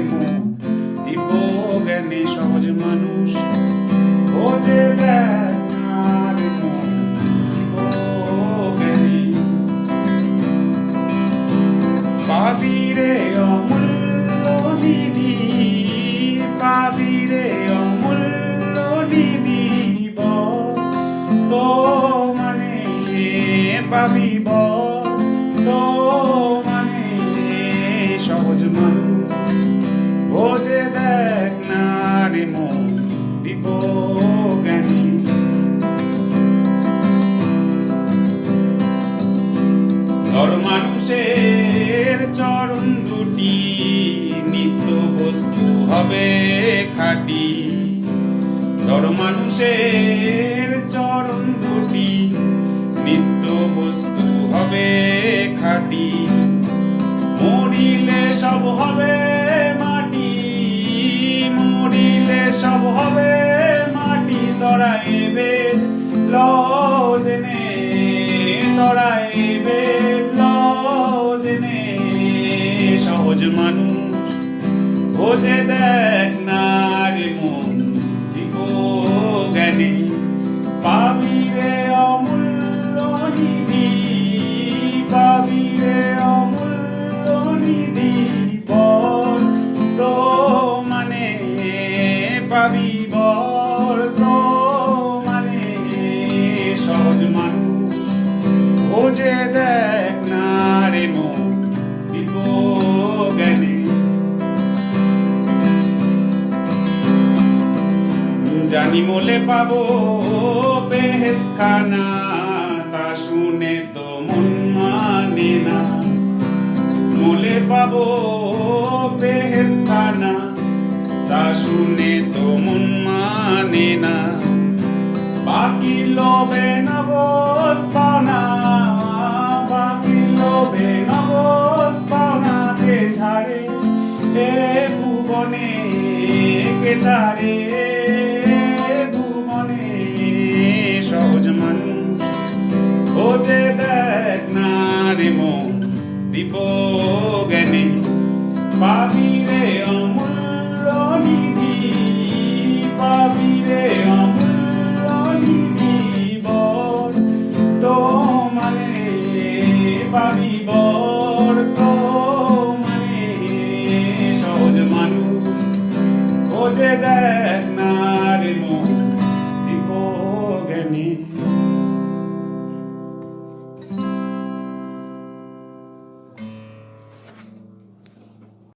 মন দিব্যজ্ঞানী সহজ মানুষ খোঁজে দেখ না রে মন দিব্যজ্ঞানী। পাবি রে অমূল্য নিধি, পাবি রে অমূল্য নিধি তো মানে পাবি তো মানে সহজ মানুষ খোঁজে দেখ না রে মন দিব্যজ্ঞানী। নর মানুষের চরণ দুটি নিত্য বস্তু হবে খাঁটি, নর মানুষের চরণ দুটি নিত্য বস্তু হবে খাঁটি। মরিলে সব হবে মাটি, মরিলে সব হবে মাটি, দড়াইবে লজনে, দড়াইবে লজনে সহজ মানুষ খোঁজে দেখ না রে মন দিব্যজ্ঞানী। পাবি রে অমূল্য নিধি, পাবি রে অমূল্য নিধি তো মানে পাবি তো মানে সহজ মানুষ খোঁজে দেখ না রে মন দিব্যজ্ঞানী। জানি মোলে পাবো বেহেশতখানা, তা শুনে তো মন মানে না। মোলে পাবো বেহেশতখানা, তা শুনে তো মন মানে না। বাকি লোভে নগদ পাওনা, বাকি লোভে নগদ পাওনা কে ছাড়ে এ ভুবনে, কে ছাড়ে সহজ মানুষ খোঁজে দেখ না রে মন দিব্যজ্ঞানী। পাবি রে অমূল্য নিধি, পাবি রে অমূল্য নিধি তো মানে পাবি তো মানে সহজ মানুষ খোঁজে দেখ না রে মন দিব্যজ্ঞানী।